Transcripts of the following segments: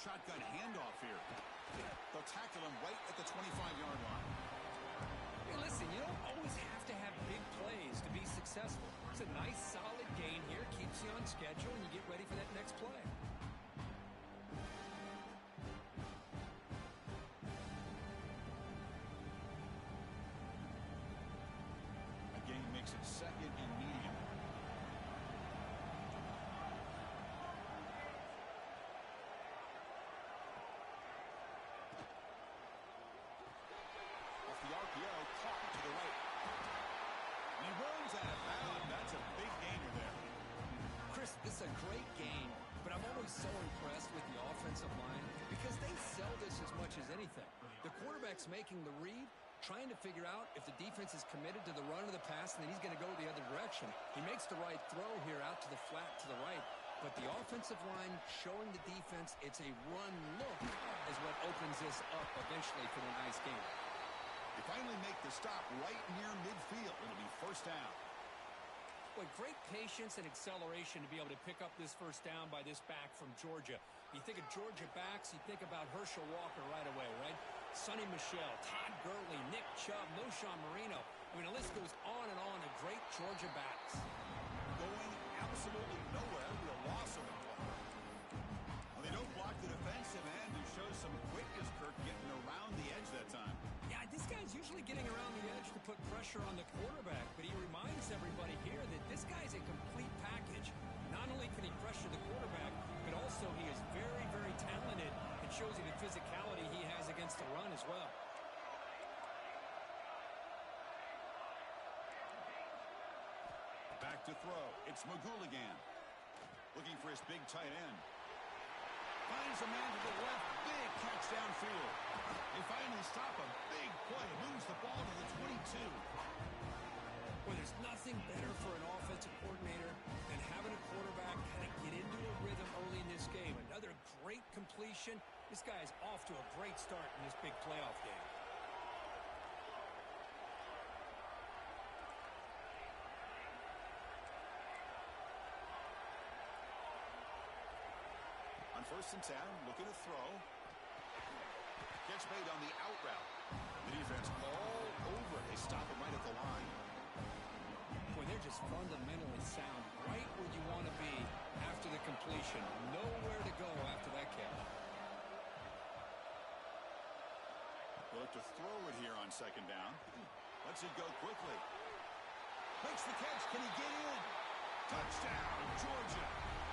shotgun handoff here. They'll tackle him right at the 25-yard line. Hey, listen, you don't always have to have big plays to be successful. It's a nice, solid gain here. Keeps you on schedule, and you get ready for that next play. A gain makes it second and medium. The RPO caught to the right. And he runs out of bounds. That's a big gainer there. Chris, this is a great game, but I'm always so impressed with the offensive line because they sell this as much as anything. The quarterback's making the read, trying to figure out if the defense is committed to the run or the pass, and then he's going to go the other direction. He makes the right throw here out to the flat to the right, but the offensive line showing the defense it's a run look is what opens this up eventually for the nice game. They finally make the stop right near midfield. It'll be first down. Boy, great patience and acceleration to be able to pick up this first down by this back from Georgia. You think of Georgia backs, you think about Herschel Walker right away, right? Sonny Michel, Todd Gurley, Nick Chubb, Noshawn Marino. I mean, the list goes on and on of great Georgia backs. Going absolutely nowhere. Real loss of the ball. Well, they don't block the defensive end and show some quickness, Kirk, getting around the edge that time. Yeah, this guy's usually getting around the edge to put pressure on the quarterback, but he reminds everybody here that this guy's a complete package. Not only can he pressure the quarterback, but also he is very, very talented and shows you the physicality he has against the run as well. Back to throw. It's Magouligan. Looking for his big tight end. Finds a man to the left. Big catch downfield. They finally stop a big play. Moves the ball to the 22. Well, there's nothing better for an offensive coordinator than having a quarterback kind of get into a rhythm early in this game. Another great completion. This guy is off to a great start in this big playoff game. On 1st and 10, looking to throw. Catch made on the out route. The defense all over. They stop him right at the line. Boy, they're just fundamentally sound. Right where you want to be after the completion. Nowhere to go after that catch. They'll look to throw it here on 2nd down. Lets it go quickly. Makes the catch. Can he get in? Touchdown, Georgia,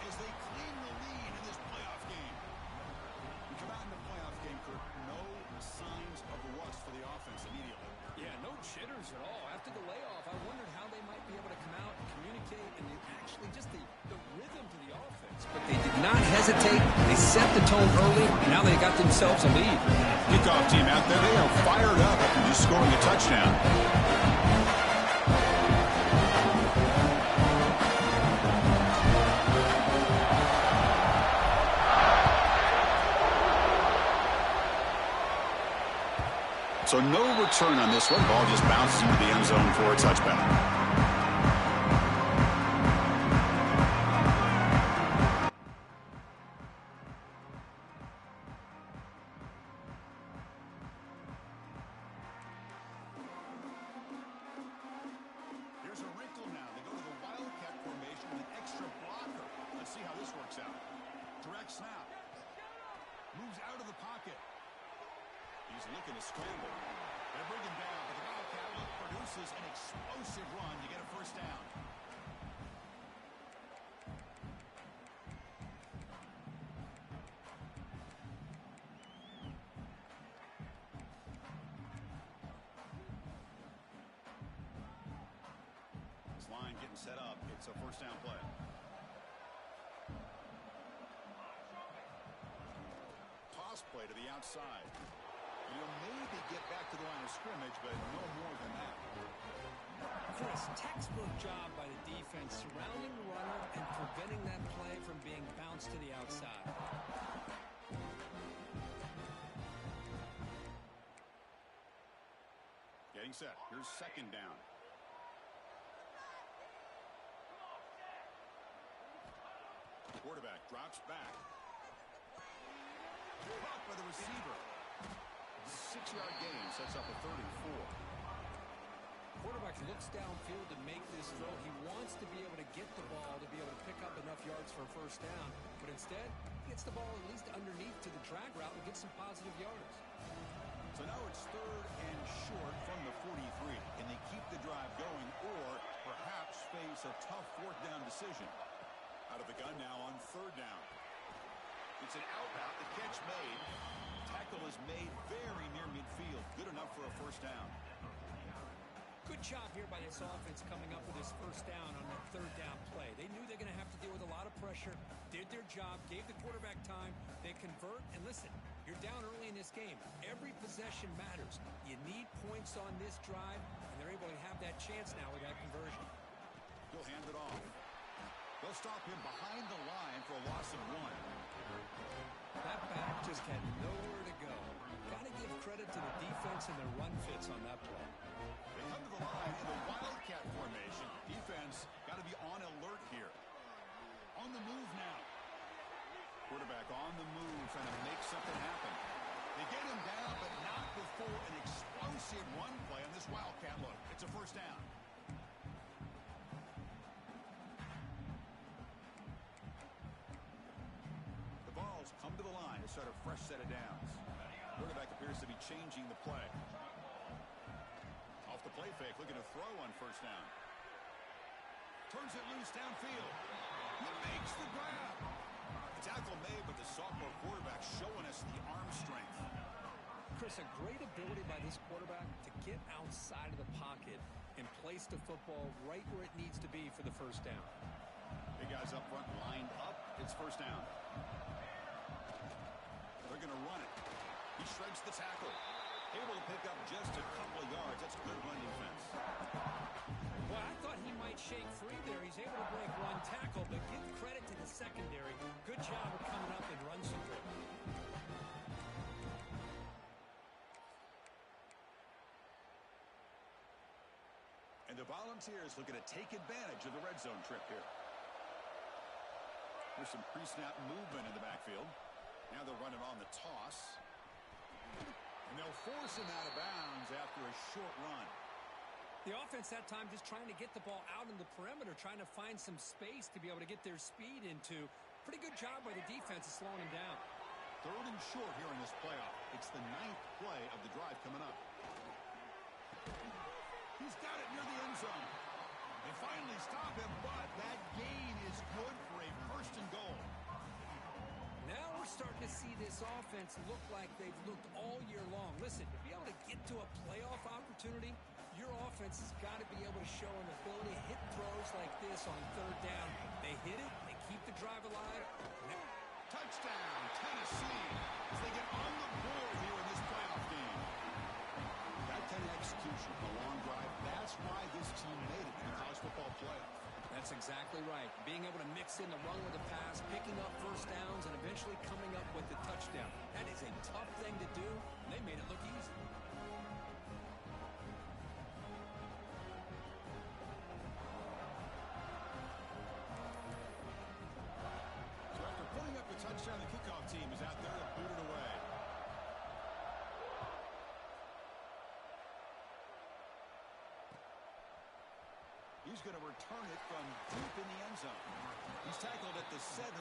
as they claim the lead in this playoff game. We come out in the playoff game, Kirk, no signs of rust for the offense immediately. Yeah, no jitters at all. After the layoff, I wondered how they might be able to come out and communicate and actually just the rhythm to the offense. But they did not hesitate. They set the tone early. Now they got themselves a lead. Kickoff team out there, they are fired up after just scoring a touchdown. So no return on this one. Ball just bounces into the end zone for a touchback. Here's a wrinkle now. They go to the wildcat formation with an extra blocker. Let's see how this works out. Direct snap. Moves out of the pocket. He's looking to scramble. They bring him down, but the Wildcat produces an explosive run to get a first down. This line getting set up. It's a first down play. Toss play to the outside. You'll maybe get back to the line of scrimmage, but no more than that. Chris, textbook job by the defense surrounding the runner and preventing that play from being bounced to the outside. Getting set. Here's 2nd down. Quarterback drops back. receiver. 6-yard gain sets up a 3rd and 4. Quarterback looks downfield to make this throw. He wants to be able to get the ball to be able to pick up enough yards for a first down. But instead, he gets the ball at least underneath to the drag route and gets some positive yards. So now it's 3rd and short from the 43. Can they keep the drive going or perhaps face a tough 4th down decision? Out of the gun now on 3rd down. It's an out route. The catch made. Tackle is made very near midfield. Good enough for a first down. Good job here by this offense coming up with this first down on that 3rd down play. They knew they're going to have to deal with a lot of pressure, did their job, gave the quarterback time. They convert, and listen, you're down early in this game. Every possession matters. You need points on this drive, and they're able to have that chance now with that conversion. He'll hand it off. They'll stop him behind the line for a loss of 1. That back just had nowhere to go. Got to give credit to the defense and their run fits on that play. They come to the line in the Wildcat formation. Defense got to be on alert here. On the move now. Quarterback on the move, trying to make something happen. They get him down, but not before an explosive run play on this Wildcat look. It's a first down. The balls come to the line to start a fresh set of downs. Quarterback appears to be changing the play. Off the play fake, looking to throw on first down. Turns it loose downfield. He makes the grab. The tackle made, but the sophomore quarterback showing us the arm strength. Chris, a great ability by this quarterback to get outside of the pocket and place the football right where it needs to be for the first down. Big guys up front lined up. It's first down. They're going to run it. He shreds the tackle. Able to pick up just a couple of yards. That's good run defense. Well, I thought he might shake free there. He's able to break 1 tackle, but give credit to the secondary. Good job of coming up and run support. And the Volunteers looking to take advantage of the red zone trip here. There's some pre-snap movement in the backfield. Now they'll run it on the toss. And they'll force him out of bounds after a short run. The offense that time just trying to get the ball out in the perimeter, trying to find some space to be able to get their speed into. Pretty good job by the defense of slowing him down. 3rd and short here in this playoff. It's the 9th play of the drive coming up. He's got it near the end zone. They finally stop him, but that gain is good for a 1st and goal. Now we're starting to see this offense look like they've looked all year long. Listen, to be able to get to a playoff opportunity, your offense has got to be able to show an ability to hit throws like this on 3rd down. They hit it, they keep the drive alive. Touchdown, Tennessee, as they get on the board here in this playoff game. That kind of execution, a long drive, that's why this team made it in the college football playoff. That's exactly right. Being able to mix in the run with the pass, picking up first downs, and eventually coming up with the touchdown. That is a tough thing to do. They made it look easy. So after putting up the touchdown, the kickoff team is out there to boot it away. He's going to return it from deep in the end zone. He's tackled at the 17,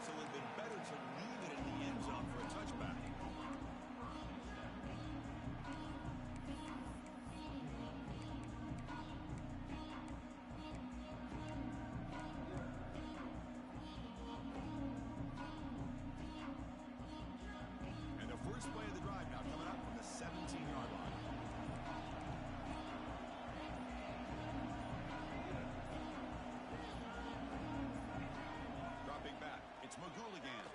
so it would have been better to leave it in the end zone for a touchback. And the first play of the drive now coming up from the 17-yard line. It's Magul again.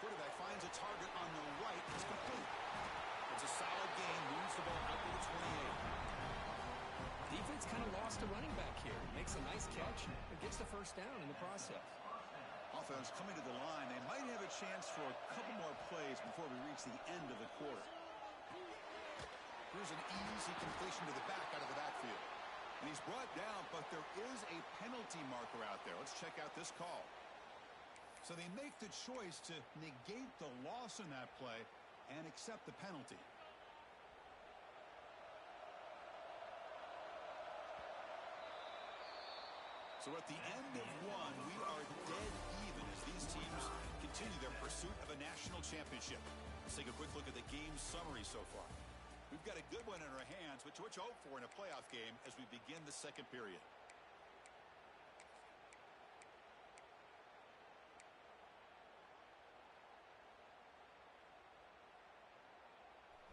Quarterback finds a target on the right. It's complete. It's a solid game. Moves the ball out to the 28. Defense kind of lost a running back here. Makes a nice catch and gets the first down in the process. Offense coming to the line. They might have a chance for a couple more plays before we reach the end of the quarter. Here's an easy completion to the back out of the backfield. And he's brought down, but there is a penalty marker out there. Let's check out this call. So they make the choice to negate the loss in that play and accept the penalty. So at the end of one, we are dead even as these teams continue their pursuit of a national championship. Let's take a quick look at the game summary so far. We've got a good one in our hands, which to hope for in a playoff game as we begin the second period.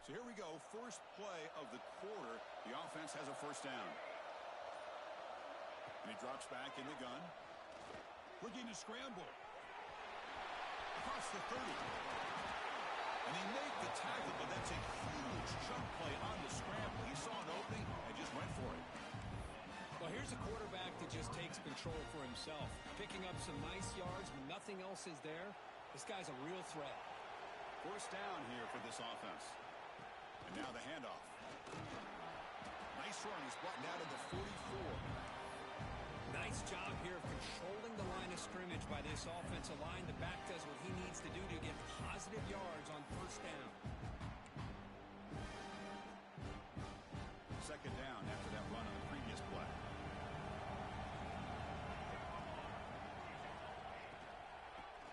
So here we go, first play of the quarter. The offense has a first down. And he drops back in the gun. Looking to scramble. Across the 30. And they make the tackle, but that's a huge chunk play on the scramble. He saw an opening and just went for it. Well, here's a quarterback that just takes control for himself. Picking up some nice yards when nothing else is there. This guy's a real threat. First down here for this offense. And now the handoff. Nice run. He's brought down to the 44. Nice job here of controlling the line of scrimmage by this offensive line. The back does what he needs to do to get positive yards on first down. Second down after that run on the previous play.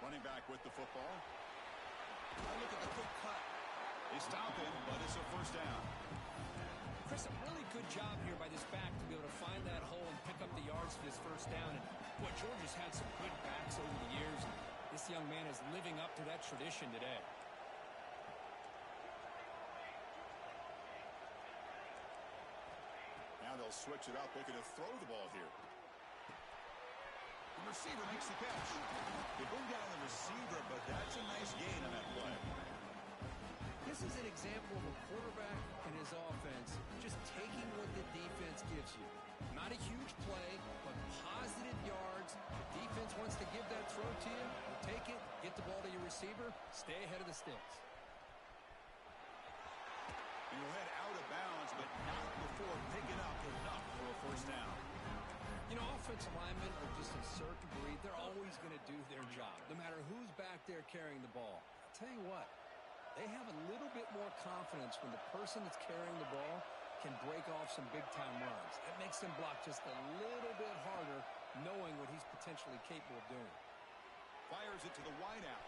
Running back with the football. Oh, look at the quick cut. They stop him, but it's a first down. Chris, a really good job here by this back to be able to find that hole and pick up the yards for this first down. And boy, Georgia's had some good backs over the years. And this young man is living up to that tradition today. Now they'll switch it up, looking to throw the ball here. The receiver makes the catch. They bring down the receiver, but that's a nice gain on that play. This is an example of a quarterback and his offense just taking what the defense gives you. Not a huge play, but positive yards. The defense wants to give that throw to you. You take it, get the ball to your receiver, stay ahead of the sticks. And he'll head out of bounds, but not before picking up enough for a first down. You know, offensive linemen are just a certain breed. They're always going to do their job, no matter who's back there carrying the ball. I'll tell you what. They have a little bit more confidence when the person that's carrying the ball can break off some big-time runs. It makes them block just a little bit harder, knowing what he's potentially capable of doing. Fires it to the wideout.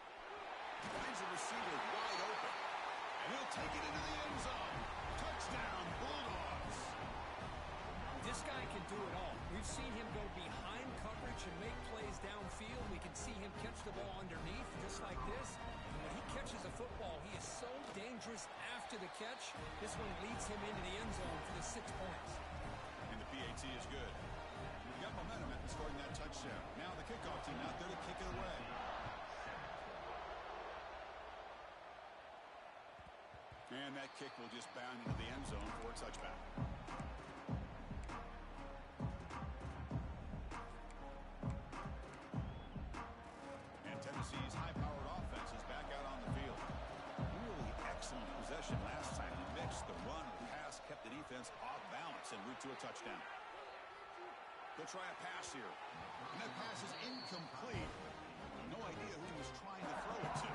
Finds the receiver wide open. And he'll take it into the end zone. Touchdown, Bulldogs. This guy can do it all. We've seen him go behind coverage and make plays downfield. We can see him catch the ball underneath, just like this. When he catches a football, he is so dangerous after the catch. This one leads him into the end zone for the 6 points. And the PAT is good. We got momentum after scoring that touchdown. Now the kickoff team out there to kick it away. And that kick will just bound into the end zone for a touchback. And Tennessee's high-powered offense is back out on the field. Really excellent possession last time. He mixed the run with the pass, kept the defense off balance en route to a touchdown. They'll try a pass here. And that pass is incomplete. No idea who he was trying to throw it to.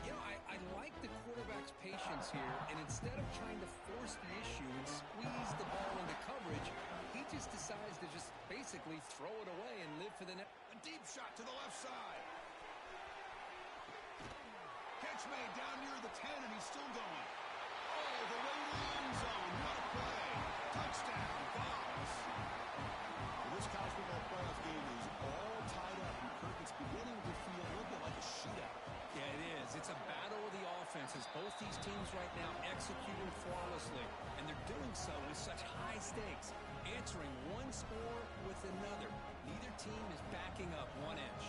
You know, I like the quarterback's patience here, and instead of trying to force the issue and squeeze the ball into coverage, he just decides to just basically throw it away and live for the next. A deep shot to the left side. Catch made down near the 10, and he's still going. Oh, the way to the end zone. What a play. Touchdown, Dogs. Well, this college football playoff game is all tied up, and Kirk, it's beginning to feel a little bit like a shootout. Yeah, it is. It's a battle of the offenses. Both these teams right now executing flawlessly, and they're doing so with such high stakes, answering one score with another. Neither team is backing up 1 inch.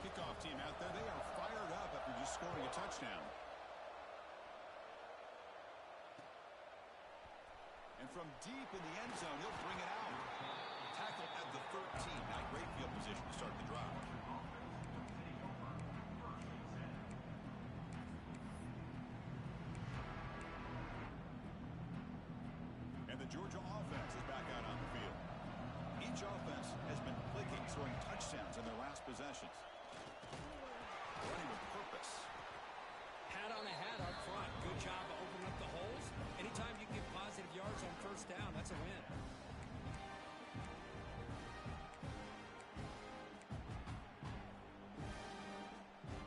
Kickoff team out there, they are fired up after just scoring a touchdown. And from deep in the end zone, he'll bring it out. Tackle at the 13. Now great field position to start the drive. And the Georgia offense is back out on the field. Each offense has been clicking, scoring touchdowns in their last possessions. regardless. Hat on a hat up front. Good job of opening up the holes. Anytime you get positive yards on first down, that's a win.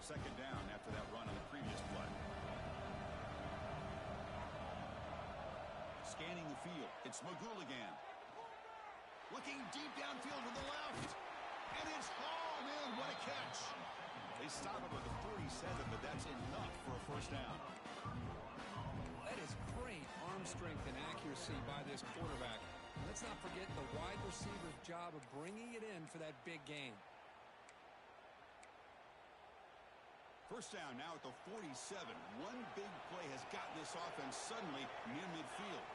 Second down after that run on the previous play. Scanning the field. It's Magouligan. Looking deep downfield to the left. And it's hauled in. What a catch. They stop him with a 47, but that's enough for a first down. That is great arm strength and accuracy by this quarterback. Let's not forget the wide receiver's job of bringing it in for that big game. First down now at the 47. One big play has gotten this offense suddenly near midfield.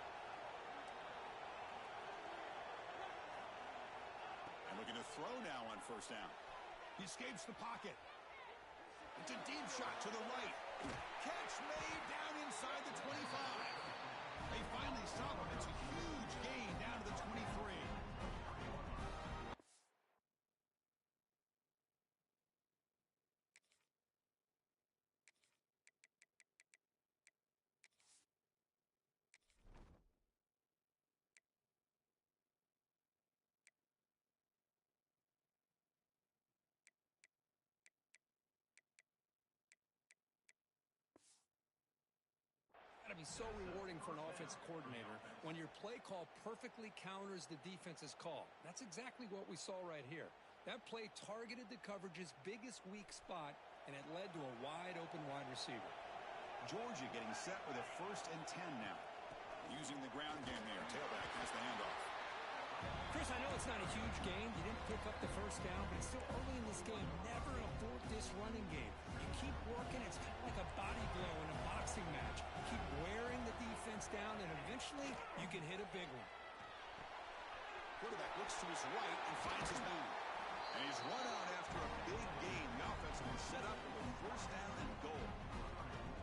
And looking to throw now on first down. He escapes the pocket. It's a deep shot to the right. Catch made down inside the 25. They finally stop him. It's a huge gain down to the 23. Be so rewarding for an offensive coordinator when your play call perfectly counters the defense's call. That's exactly what we saw right here. That play targeted the coverage's biggest weak spot, and it led to a wide-open wide receiver. Georgia getting set with a 1st and 10 now. Using the ground game there. Tailback has the handoff. Chris, I know it's not a huge game. You didn't pick up the first down, but it's still early in this game. Never abort this running game. You keep working. It's kind of like a body blow in a boxing match. Keep wearing the defense down, and eventually you can hit a big one. Quarterback looks to his right and finds his man. And he's run out after a big gain. The offense will set up with a first down and goal.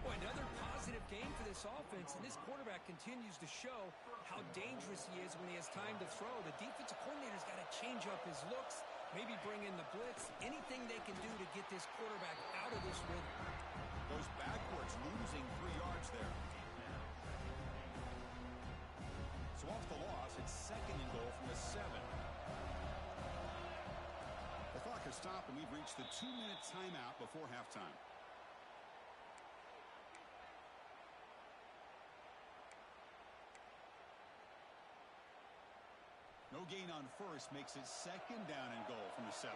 Boy, another positive game for this offense, and this quarterback continues to show how dangerous he is when he has time to throw. The defensive coordinator's got to change up his looks, maybe bring in the blitz, anything they can do to get this quarterback out of this rhythm. Goes backwards, losing 3 yards there. So off the loss, it's 2nd and goal from the 7. The clock has stopped, and we've reached the 2-minute timeout before halftime. No gain on first makes it 2nd down and goal from the 7.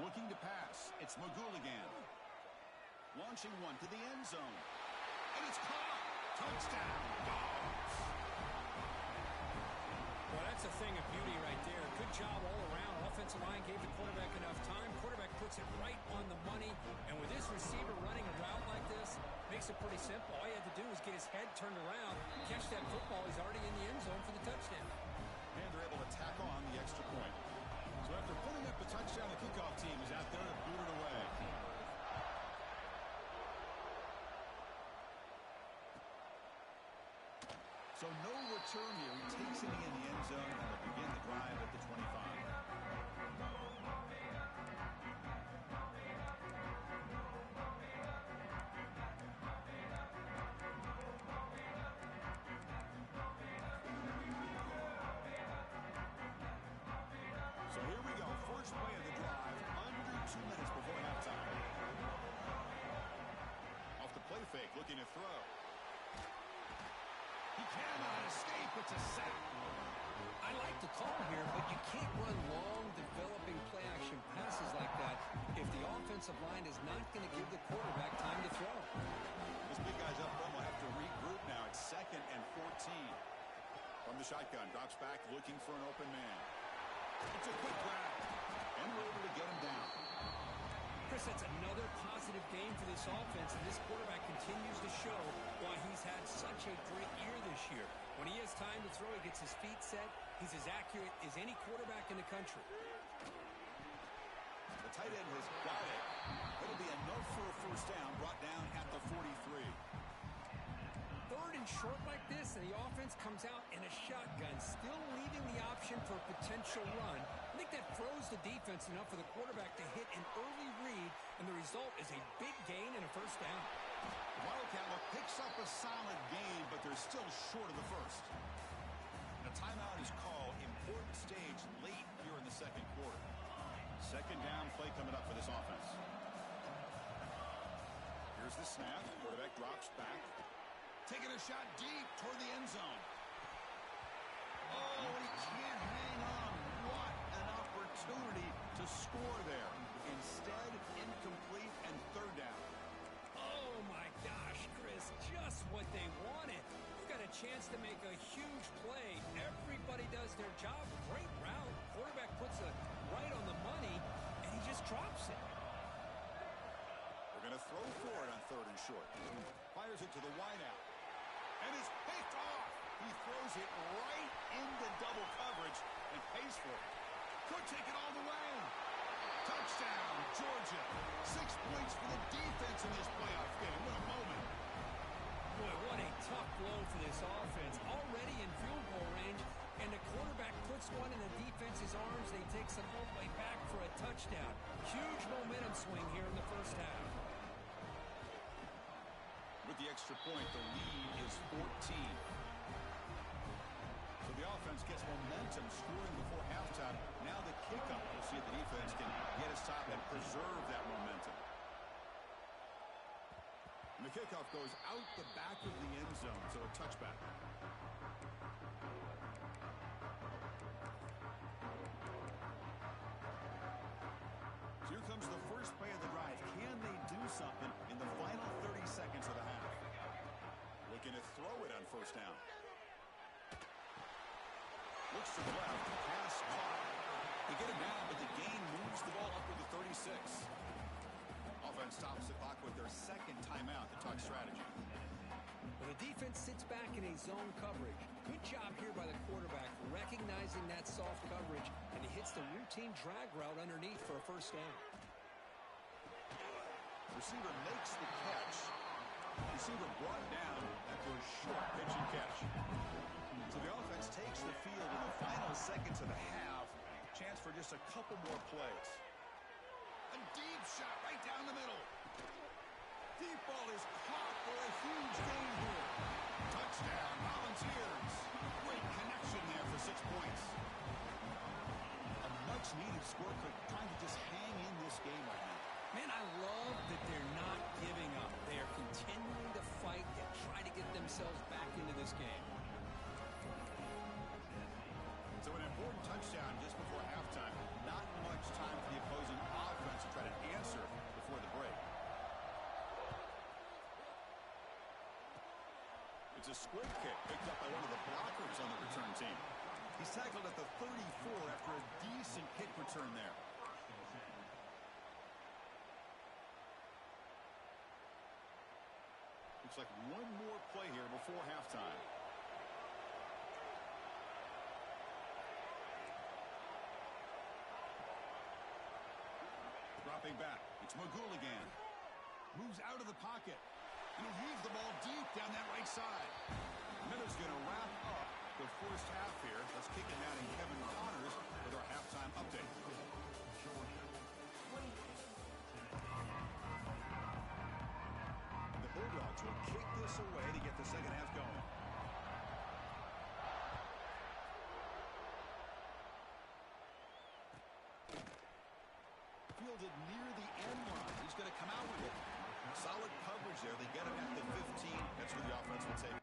Looking to pass. It's Magouligan. Launching one to the end zone. And it's caught. Touchdown. Dogs. Well, that's a thing of beauty right there. Good job all around. Offensive line gave the quarterback enough time. Quarterback puts it right on the money. And with this receiver running a route like this, makes it pretty simple. All he had to do was get his head turned around, catch that football. He's already in the end zone for the touchdown. And they're able to tack on the extra point. So after putting up the touchdown, the kickoff team is out there to boot it away. So no return here. He takes it in the end zone, and they'll begin the drive at the 25. So here we go. First play of the drive, under 2 minutes before halftime. Off the play fake, looking to throw. He cannot escape. It's a sack. I like the call here, but you can't run long, developing play-action passes like that if the offensive line is not going to give the quarterback time to throw. This big guy's up front will have to regroup now. It's 2nd and 14. From the shotgun, drops back, looking for an open man. It's a quick grab, and we're able to get him down. Chris, that's another positive game for this offense, and this quarterback continues to show why he's had such a great year this year. When he has time to throw, he gets his feet set. He's as accurate as any quarterback in the country. The tight end has got it. It'll be enough for a first down, brought down at the 43. 3rd and short like this, and the offense comes out in a shotgun, still leaving the option for a potential run. I think that froze the defense enough for the quarterback to hit an early read, and the result is a big gain and a first down. Wildcat picks up a solid gain, but they're still short of the first. The timeout is called. Important stage late here in the second quarter. Second down play coming up for this offense. Here's the snap. Quarterback drops back. Taking a shot deep toward the end zone. Oh, he can't hang on. What an opportunity to score there. Instead, incomplete and 3rd down. Oh, my gosh, Chris, just what they wanted. You've got a chance to make a huge play. Everybody does their job. Great route. Quarterback puts it right on the money, and he just drops it. They're going to throw for it on 3rd and short. Fires it to the wideout. And it's picked off. He throws it right into double coverage and pays for it. Could take it all the way. Touchdown, Georgia. 6 points for the defense in this playoff game. What a moment. Boy, what a tough blow for this offense. Already in field goal range, and the quarterback puts one in the defense's arms. They take some all the way back for a touchdown. Huge momentum swing here in the first half. With the extra point, the lead is 14. So the offense gets momentum scoring before halftime. Now the kickoff. We'll see if the defense can get a stop and preserve that momentum. And the kickoff goes out the back of the end zone, so a touchback. So here comes the first play of the drive. Can they do something in the final 30 seconds of the half? Looking to throw it on 1st down. Looks to the left. Pass caught. They get it down, but the gain moves the ball up to the 36. Offense stops the clock with their 2nd timeout to talk strategy. Well, the defense sits back in a zone coverage. Good job here by the quarterback, recognizing that soft coverage, and he hits the routine drag route underneath for a first down. Receiver makes the catch. Receiver brought down after a short pitch and catch. So the offense takes the field in the final seconds of the half. Chance for just a couple more plays. A deep shot right down the middle. Deep ball is caught for a huge gain here. Touchdown, Volunteers. Great connection there for 6 points. A much-needed score, trying to just hang in this game right now. Man, I love that they're not giving up. They are continuing to fight and try to get themselves back into this game. So an important touchdown just before halftime. Not much time for the opposing offense to try to answer before the break. It's a squib kick picked up by one of the blockers on the return team. He's tackled at the 34 after a decent kick return there. Looks like one more play here before halftime. Dropping back. It's Magouligan. Moves out of the pocket. And he'll heave the ball deep down that right side. Miller's going to wrap up the first half here. Let's kick it down to Kevin Connors with our halftime update. The Bulldogs will kick this away to get the second half going. Fielded near the end line. He's going to come out with it. Solid coverage there. They get him at the 15. That's where the offense will take.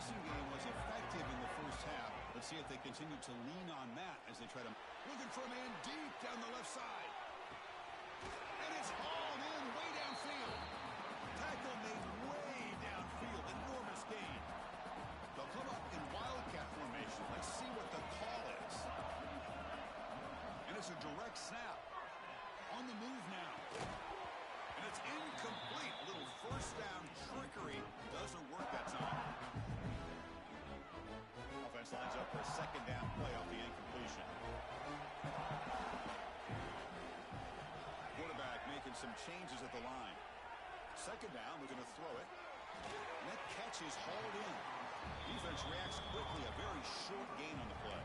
passing game was effective in the first half. Let's see if they continue to lean on that as they try to... Looking for a man deep down the left side. And it's hauled in way downfield. Tackle made way downfield. Enormous gain. They'll come up in wildcat formation. Let's see what the call is. And it's a direct snap. On the move now. And it's incomplete. Little first down trickery. Doesn't work that time. Offense lines up for a second down play off the incompletion. Quarterback making some changes at the line. Second down, we're going to throw it. And that catch is hauled in. Defense reacts quickly. A very short gain on the play.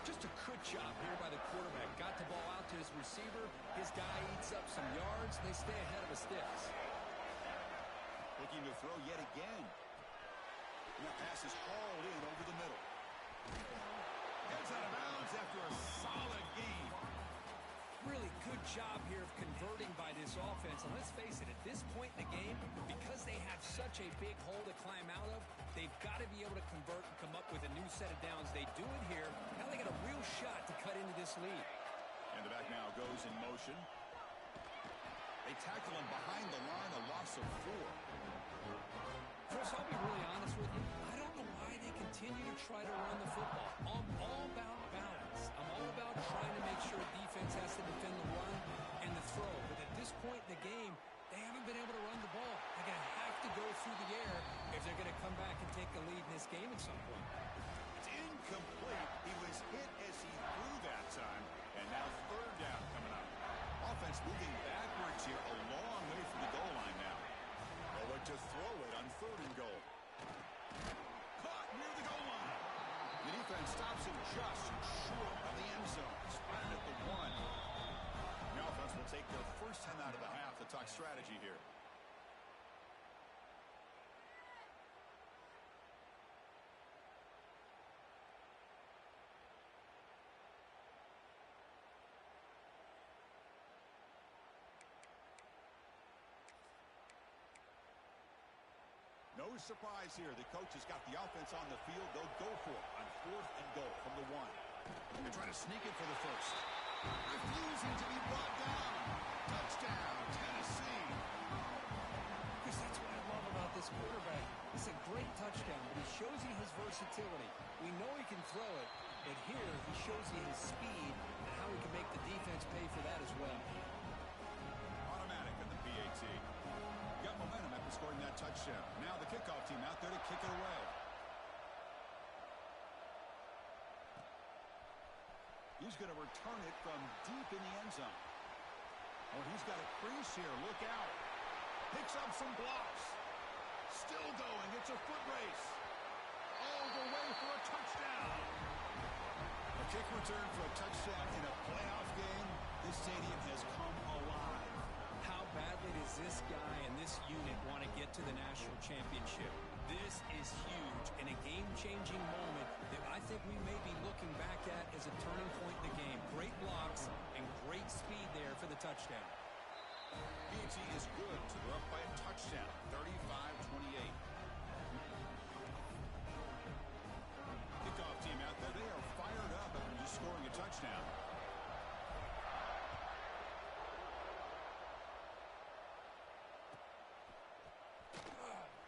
Just a good job here by the quarterback. Got the ball out to his receiver. His guy eats up some yards. They stay ahead of the sticks. Looking to throw yet again. And that pass is hauled in over the middle. Gets out of bounds after a solid gain. Really good job here of converting by this offense. And let's face it, at this point in the game, because they have such a big hole to climb out of, they've got to be able to convert and come up with a new set of downs. They do it here. Now they got a real shot to cut into this lead. And the back now goes in motion. They tackle him behind the line, a loss of 4. Chris, I'll be really honest with you. I don't know why they continue to try to run the football. I'm all about balance. I'm all about trying to make sure defense has to defend the run and the throw. But at this point in the game, they haven't been able to run the ball. They're going to have to go through the air if they're going to come back and take the lead in this game at some point. It's incomplete. He was hit as he threw that time. And now third down coming up. Offense moving backwards here a long way from the goal line now. They'll look to throw it on 3rd and goal. Caught near the goal line. The defense stops him just short of the end zone. Spotted at the 1. The offense will take their first 10 out of the half to talk strategy here. No surprise here. The coach has got the offense on the field. They'll go for it on 4th and goal from the 1. They're trying to sneak it for the first. Refusing to be brought down. Touchdown, Tennessee. Because that's what I love about this quarterback. It's a great touchdown, but he shows you his versatility. We know he can throw it, but here he shows you his speed and how he can make the defense pay for that as well. Automatic on the PAT. Got momentum after scoring that touchdown. Now the kickoff team out there to kick it away. He's going to return it from deep in the end zone. Oh, he's got a crease here. Look out. Picks up some blocks. Still going. It's a foot race. All the way for a touchdown. A kick return for a touchdown in a playoff game. This stadium has come alive. How badly does this guy and this unit want to get to the national championship? This is huge and a game-changing moment that I think we may be looking back at as a turning point in the game. Great blocks and great speed there for the touchdown. PAT is good, so they're up by a touchdown, 35-28. Kickoff team out there, they are fired up after just scoring a touchdown.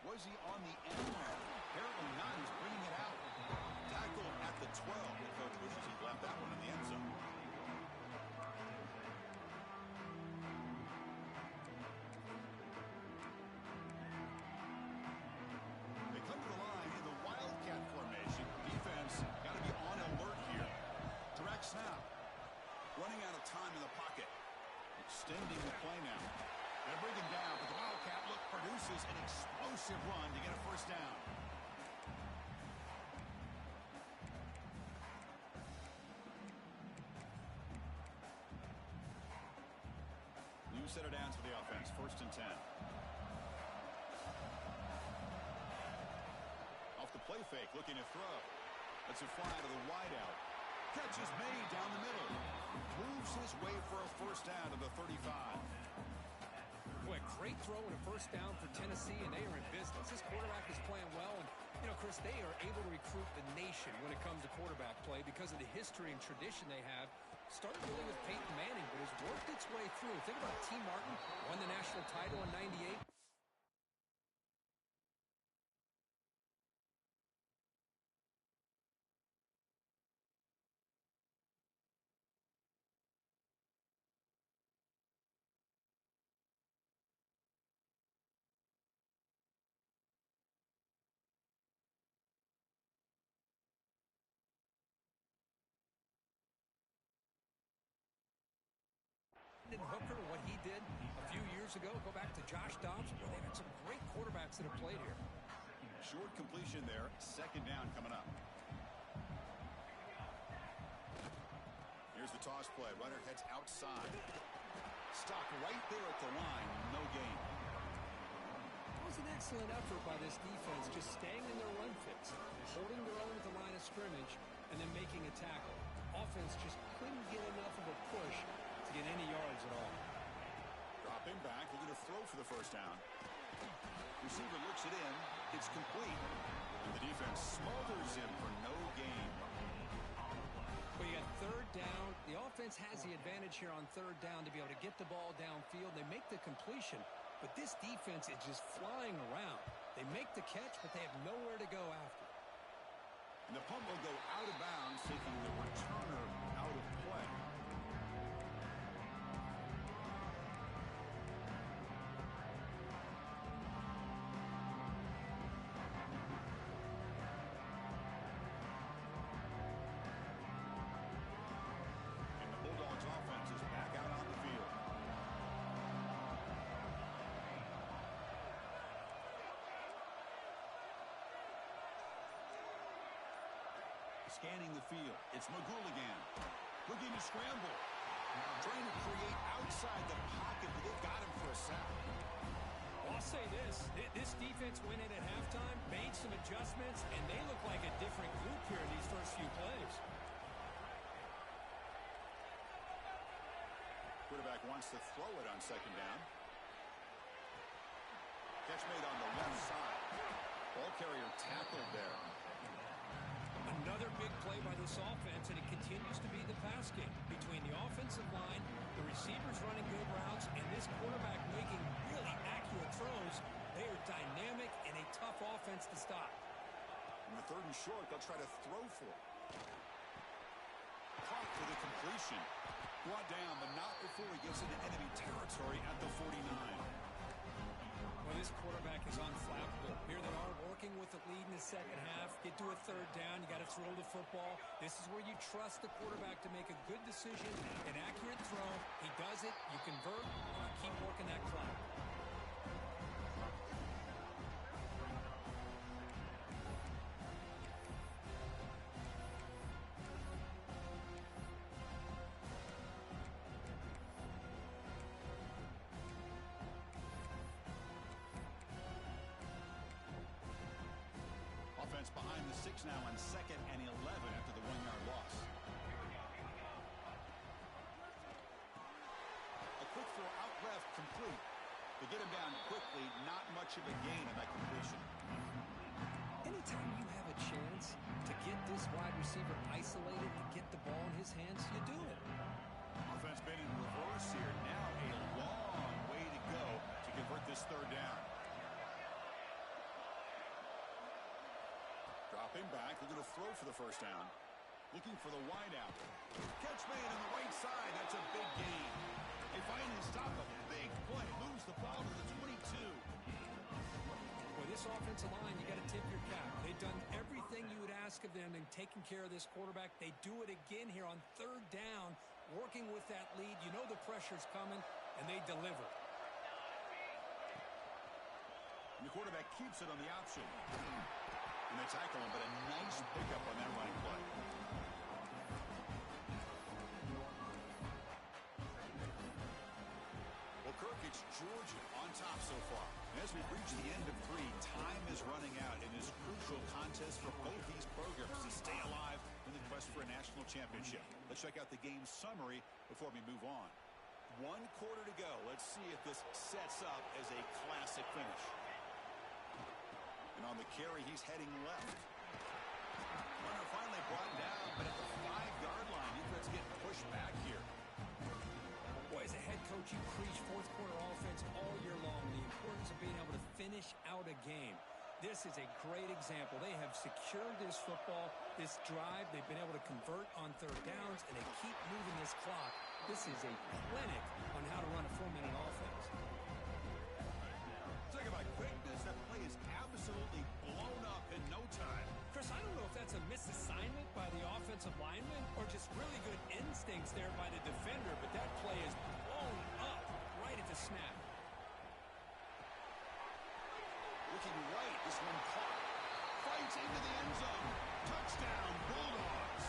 Was he on the end there? Apparently not. He's bringing it out. Tackle at the 12. The coach wishes he left that one in the end zone. They come to the line in the wildcat formation. Defense got to be on alert here. Direct snap. Running out of time in the pocket. Extending the play now. They're bringing down, but the Wildcat look produces an explosive run to get a first down. New set of downs for the offense, 1st and 10. Off the play fake, looking to throw. That's a fly to the wideout. Catch is made down the middle. Moves his way for a first down to the 35. Boy, great throw and a first down for Tennessee, and they are in business. This quarterback is playing well, and You know, Chris, they are able to recruit the nation when it comes to quarterback play because of the history and tradition they have. Started really with Peyton Manning, but has worked its way through. Think about T. Martin, won the national title in '98. Hooker, what he did a few years ago, go back to Josh Dobbs. Well, they've had some great quarterbacks that have played here. Short completion there. Second down coming up. Here's the toss play. Runner heads outside. Stop right there at the line. No gain. It was an excellent effort by this defense, just staying in their run fits, holding their own at the line of scrimmage, and then making a tackle. Offense just couldn't get enough of a push to get any yards at all. Dropping back, looking to throw for the first down. Receiver looks it in. It's complete. And the defense smothers him for no gain. But you got third down. The offense has the advantage here on third down to be able to get the ball downfield. They make the completion, but this defense is just flying around. They make the catch, but they have nowhere to go after. And the punt will go out of bounds, taking the returner out of play. Scanning the field. It's McGooligan. Looking to scramble. Trying to create outside the pocket, but they've got him for a sack. Well, I'll say this. This defense went in at halftime, made some adjustments, and they look like a different group here in these first few plays. Quarterback wants to throw it on second down. Catch made on the left side. Ball carrier tackled there. Another big play by this offense, and it continues to be the pass game. Between the offensive line, the receivers running good routes, and this quarterback making really accurate throws, they are dynamic and a tough offense to stop. On the third and short, they'll try to throw for it. Caught for the completion. Brought down, but not before he gets into enemy territory at the 49. Well, this quarterback is unflappable. Here they are working with the lead in the second half. Get to a third down. You got to throw the football. This is where you trust the quarterback to make a good decision, an accurate throw. He does it. You convert, and you keep working that clock. Behind the 6 now on 2nd and 11 after the 1-yard loss. A quick throw out left, complete. They get him down quickly, not much of a gain on that completion. Anytime you have a chance to get this wide receiver isolated and get the ball in his hands, you do it. Offense been in reverse here. Now a long way to go to convert this third down. Dropping back, looking to throw for the first down. Looking for the wideout. Catch made on the right side. That's a big gain. They finally stop a big play. Moves the ball to the 22. Well, this offensive line, you got to tip your cap. They've done everything you would ask of them in taking care of this quarterback. They do it again here on third down, working with that lead. You know the pressure's coming, and they deliver. And the quarterback keeps it on the option. And they tackle him, but a nice pickup on that running play. Well, Kirk, it's Georgia on top so far. And as we reach the end of 3, time is running out in this crucial contest for both these programs to stay alive in the quest for a national championship. Let's check out the game summary before we move on. 1 quarter to go. Let's see if this sets up as a classic finish. And on the carry, he's heading left. Runner finally brought down, but at the 5-yard line, defense getting pushed back here. Boy, as a head coach, you preach fourth quarter offense all year long. The importance of being able to finish out a game. This is a great example. They have secured this football, this drive. They've been able to convert on third downs, and they keep moving this clock. This is a clinic on how to run a 4-minute offense. Talk about quickness. That play is absolutely blown up in no time. Chris, I don't know if that's a misassignment by the offensive lineman or just really good instincts there by the defender, but that play is blown up right at the snap. Looking right, this one caught. Fights into the end zone. Touchdown, Bulldogs.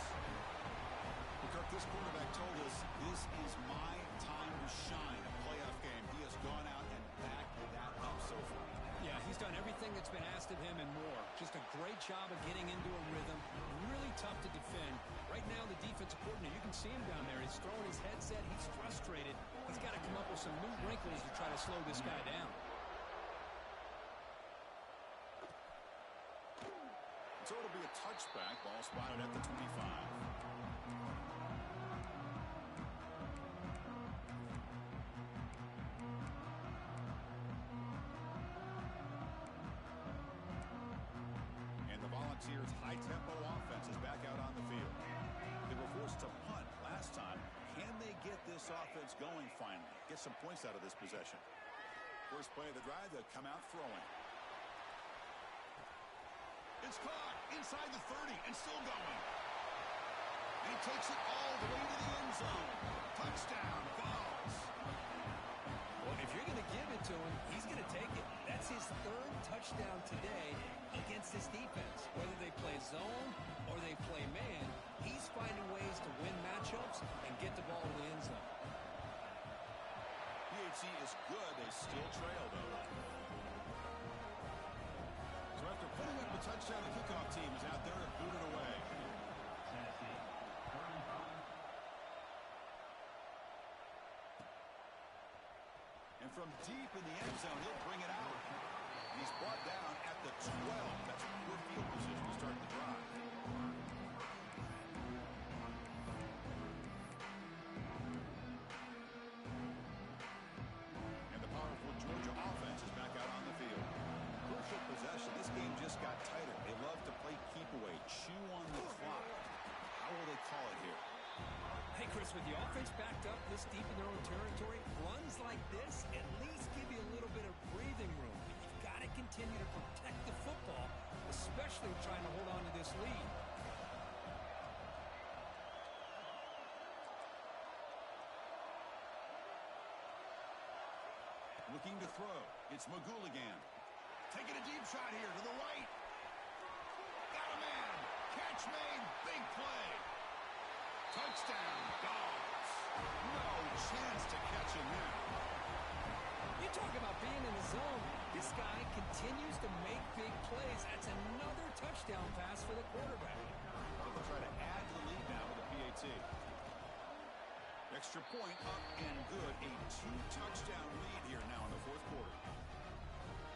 Kirk, this quarterback told us this is my time to shine. A playoff game. He has gone out and backed that up so far. Yeah, he's done everything that's been asked of him and more. Just a great job of getting into a rhythm. Really tough to defend. Right now, the defensive coordinator, you can see him down there. He's throwing his headset. He's frustrated. He's got to come up with some new wrinkles to try to slow this guy down. So it'll be a touchback. Ball spotted at the 25. And the Volunteers' high-tempo offense is back out on the field. They were forced to punt last time. Can they get this offense going finally? Get some points out of this possession. First play of the drive, they'll come out throwing. It's caught inside the 30 and still going. And he takes it all the way to the end zone. Touchdown, Vols. Well, if you're going to give it to him, he's going to take it. That's his third touchdown today against this defense. Whether they play zone or they play man, he's finding ways to win matchups and get the ball to the end zone. PHC is good. They still trail, though. So after putting up a touchdown, the kickoff team is out there to boot it away. And from deep in the end zone, he'll bring it out. He's brought down at the 12. That's poor field position to start the drive. And the powerful Georgia offense is back out on the field. Crucial possession. This game just got tighter. They love to play keep away, chew on the clock. How will they call it here? Hey, Chris, with the offense backed up this deep in their own territory, runs like this at least give you a little bit of breathing room. But you've got to continue to protect the football, especially trying to hold on to this lead. Looking to throw. It's Magouligan. Taking a deep shot here to the right. Got a man. Catch made. Big play. Touchdown, Dogs. No chance to catch him there. You talk about being in the zone. This guy continues to make big plays. That's another touchdown pass for the quarterback. They'll try to add to the lead now with a PAT. Extra point up and good. A 2-touchdown lead here now in the fourth quarter.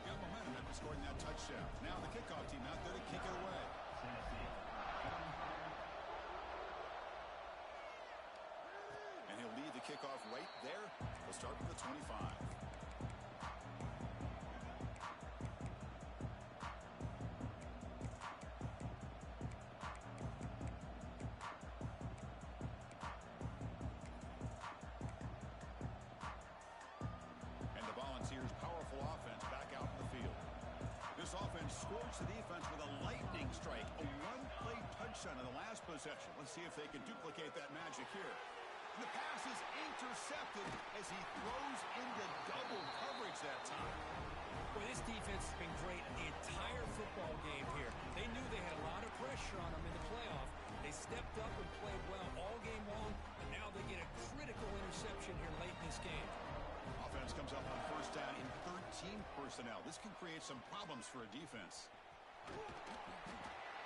Got momentum after scoring that touchdown. Now the kickoff team out there to kick it away. And he'll lead the kickoff right there. We'll start with the 25. Scorched the defense with a lightning strike. A one-play touchdown in the last possession. Let's see if they can duplicate that magic here. And the pass is intercepted as he throws into double coverage that time. Boy, this defense has been great the entire football game here. They knew they had a lot of pressure on them in the playoff. They stepped up and played well all game long, and now they get a critical interception here late in this game. Offense comes up on first down in 13 personnel. This can create some problems for a defense.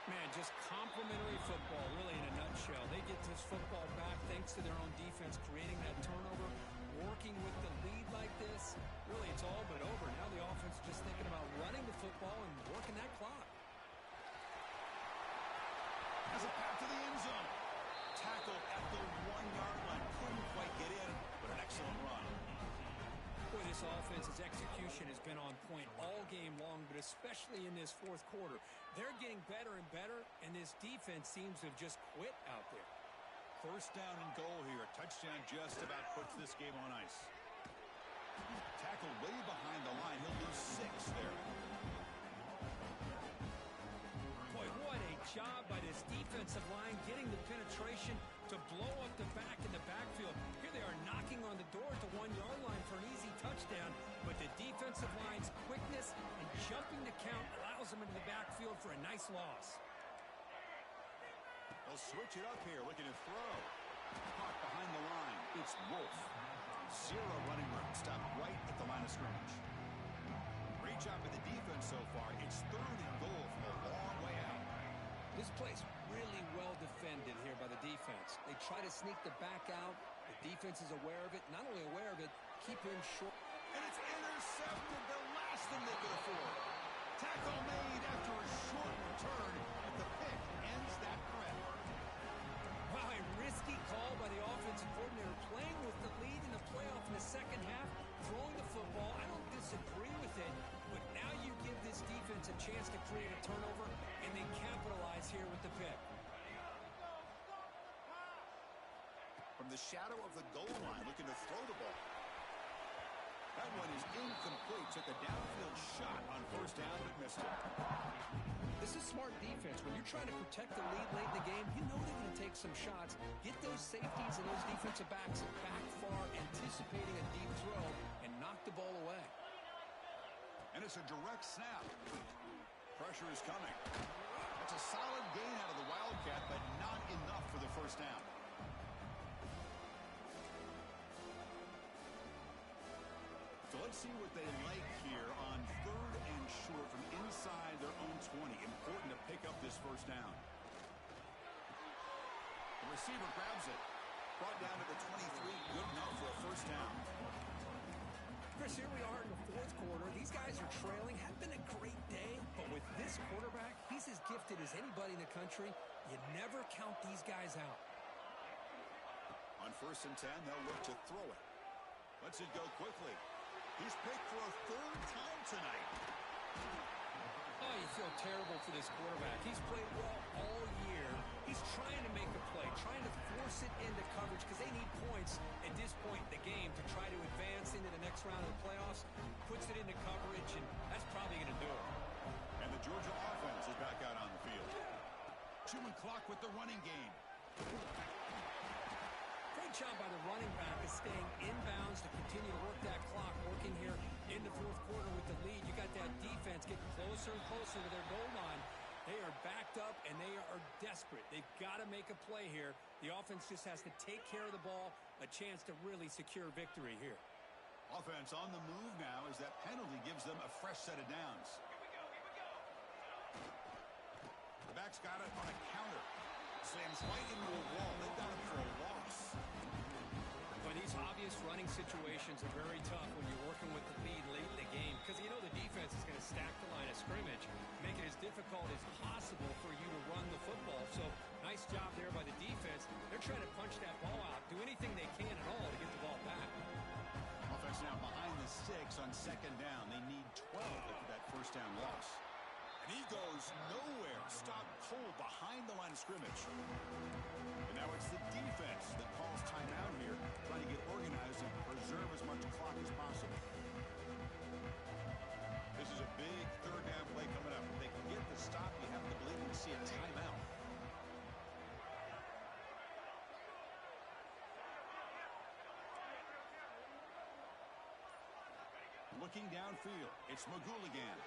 Man, just complimentary football, really, in a nutshell. They get this football back thanks to their own defense, creating that turnover, working with the lead like this. Really, it's all but over. Now the offense is just thinking about running the football and working that clock. this offense's execution has been on point all game long, but especially in this fourth quarter. They're getting better and better, and this defense seems to have just quit out there. First down and goal here. Touchdown just about puts this game on ice. Tackled way behind the line. He'll lose 6 there. Boy, what a job by this defensive line getting the penetration to blow up the back in the backfield. Here they are knocking on the door at the 1-yard line for an easy touchdown, but the defensive line's quickness and jumping the count allows them into the backfield for a nice loss. They'll switch it up here, looking to throw. Caught behind the line. It's Wolf. 0 running room. Stopped right at the line of scrimmage. Great job by the defense so far. It's 3rd and goal from a long way out. This play's really well defended here by the defense. They try to sneak the back out. The defense is aware of it. Not only aware of it, keep him short. And it's intercepted. The last thing they could afford. Tackle made after a short return, but the pick ends that threat. Wow, a risky call by the offensive coordinator, playing with the lead in the playoff in the second half, throwing the football. I don't disagree with it, but now you give this defense a chance to create a turnover, and they capitalize here with the pick. From the shadow of the goal line, looking to throw the ball. That one is incomplete. Took a downfield shot on first down, but missed it. This is smart defense. When you're trying to protect the lead late in the game, you know they're going to take some shots. Get those safeties and those defensive backs back far, anticipating a deep throw, and knock the ball away. And it's a direct snap. Pressure is coming. That's a solid gain out of the Wildcat, but not enough for the first down. So let's see what they like here on 3rd and short from inside their own 20. Important to pick up this first down. The receiver grabs it. Brought down to the 23. Good enough for a first down. Chris, here we are in the fourth quarter. These guys are trailing. Had been a great day, but with this quarterback, he's as gifted as anybody in the country. You never count these guys out. On 1st and 10, they'll look to throw it. Lets it go quickly. He's picked for a 3rd time tonight. Oh, you feel terrible for this quarterback. He's played well all year. He's trying to make a play, trying to force it into coverage because they need points at this point in the game to try to advance into the next round of the playoffs. Puts it into coverage, and that's probably going to do it. And the Georgia offense is back out on the field. Chewing clock with the running game. Great job by the running back is staying inbounds to continue to work that clock, working here in the fourth quarter with the lead. You got that defense getting closer and closer to their goal line. They are backed up, and they are desperate. They've got to make a play here. The offense just has to take care of the ball, a chance to really secure victory here. Offense on the move now as that penalty gives them a fresh set of downs. The back's got it on a counter. Slams right into a wall. They've got him for a loss. Well, these obvious running situations are very tough when you're working with the lead late in the game because you know the defense is going to stack the line of scrimmage, make it as difficult as possible for you to run the football. So nice job there by the defense. They're trying to punch that ball out, do anything they can at all to get the ball back. Offense now behind the 6 on 2nd down. They need 12 after that first down loss. And he goes nowhere. Stopped cold behind the line of scrimmage. And now it's the defense that calls timeout here, trying to get organized and preserve as much clock as possible. This is a big 3rd down play coming up. If they can get the stop, you have to believe we'll see a timeout. Looking downfield, it's Magouligan.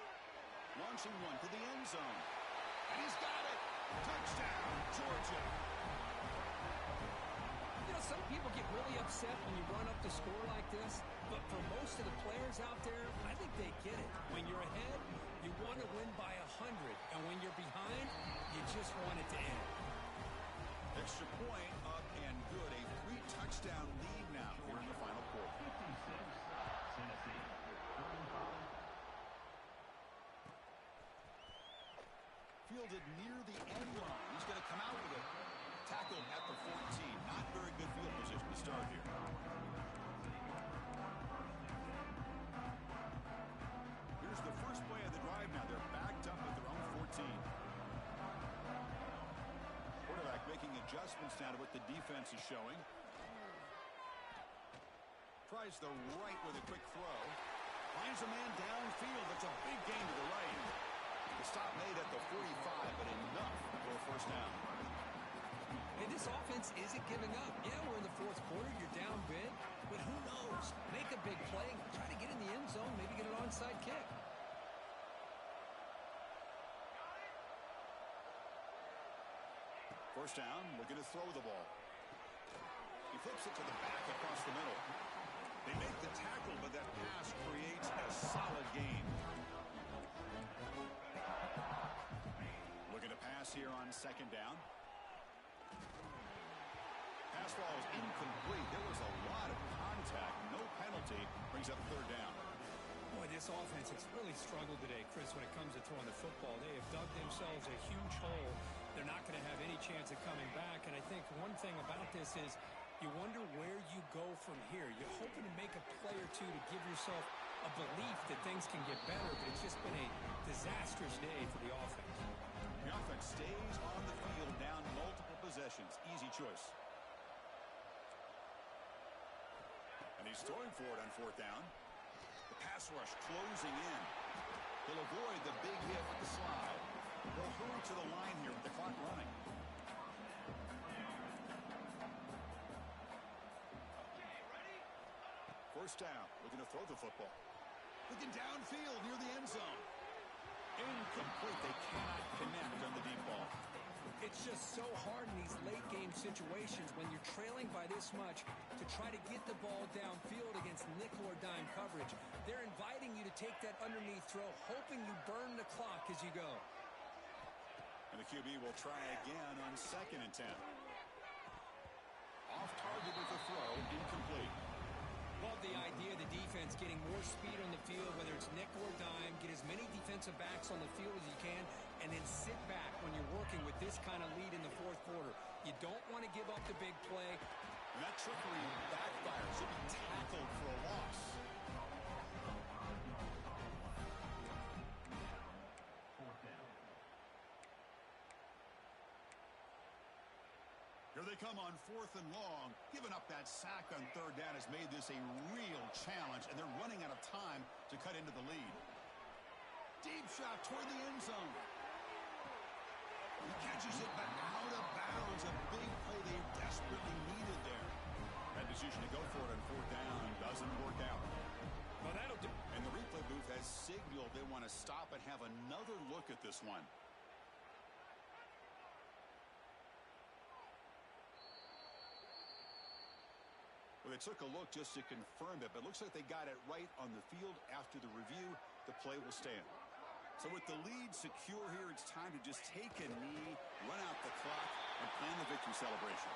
Launching one to the end zone. And he's got it! Touchdown, Georgia! You know, some people get really upset when you run up the score like this, but for most of the players out there, I think they get it. When you're ahead, you want to win by 100, and when you're behind, you just want it to end. Extra point up and good. A 3-touchdown lead now here in the final quarter. Fielded near the end line. He's going to come out with it. Tackled at the 14. Not very good field position to start here. adjustments now to what the defense is showing. Tries the right with a quick throw. Finds a man downfield. That's a big gain to the right. The stop made at the 45, but enough for a first down. And this offense isn't giving up. Yeah, we're in the fourth quarter. You're down big. But who knows? Make a big play. Try to get in the end zone. Maybe get an onside kick. First down, looking to throw the ball. He flips it to the back across the middle. They make the tackle, but that pass creates a solid gain. Looking to pass here on second down. Pass ball is incomplete. There was a lot of contact. No penalty. Brings up third down. Boy, this offense has really struggled today, Chris, when it comes to throwing the football. They have dug themselves a huge hole. They're not going to have any chance of coming back. And I think one thing about this is you wonder where you go from here. You're hoping to make a play or two to give yourself a belief that things can get better, but it's just been a disastrous day for the offense. The offense stays on the field, down multiple possessions. Easy choice. And he's throwing for it on fourth down. The pass rush closing in. He'll avoid the big hit with the slide. He'll hurry to the line here with the clock running. First down, looking to throw the football. Looking downfield near the end zone. Incomplete. They cannot connect on the deep ball. It's just so hard in these late-game situations when you're trailing by this much to try to get the ball downfield against nickel or dime coverage. They're inviting you to take that underneath throw, hoping you burn the clock as you go. And the QB will try again on 2nd and 10. Off target with the throw, incomplete. Love the idea of the defense getting more speed on the field, whether it's nickel or dime, get as many defensive backs on the field as you can, and then sit back when you're working with this kind of lead in the fourth quarter. You don't want to give up the big play. And that trickery backfires. Should be tackled for a loss. Here they come on 4th and long. Giving up that sack on third down has made this a real challenge, and they're running out of time to cut into the lead. Deep shot toward the end zone. He catches it, but out of bounds. A big play they desperately needed there. That decision to go for it on 4th down doesn't work out. Well, that'll do. And the replay booth has signaled they want to stop and have another look at this one. Well, they took a look just to confirm it, but it looks like they got it right on the field. After the review, the play will stand. So with the lead secure here, it's time to just take a knee, run out the clock, and plan the victory celebration.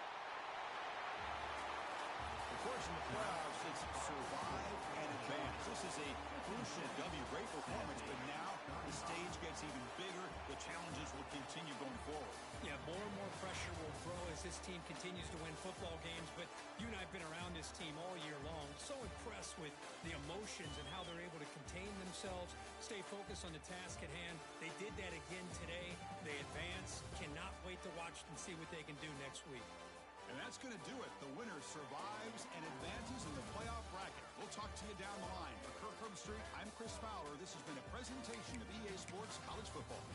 Of course, in the playoffs, it's survive and advance. This is a crucial W. Great performance, but now the stage gets even bigger. The challenges will continue going forward. Yeah, more and more pressure will grow as this team continues to win football games, but you and I have been around this team all year long. So impressed with the emotions and how they're able to contain themselves, stay focused on the task at hand. They did that again today. They advance. Cannot wait to watch and see what they can do next week. And that's going to do it. The winner survives and advances in the playoff bracket. We'll talk to you down the line. For Kirk Herbstreit, I'm Chris Fowler. This has been a presentation of EA Sports College Football.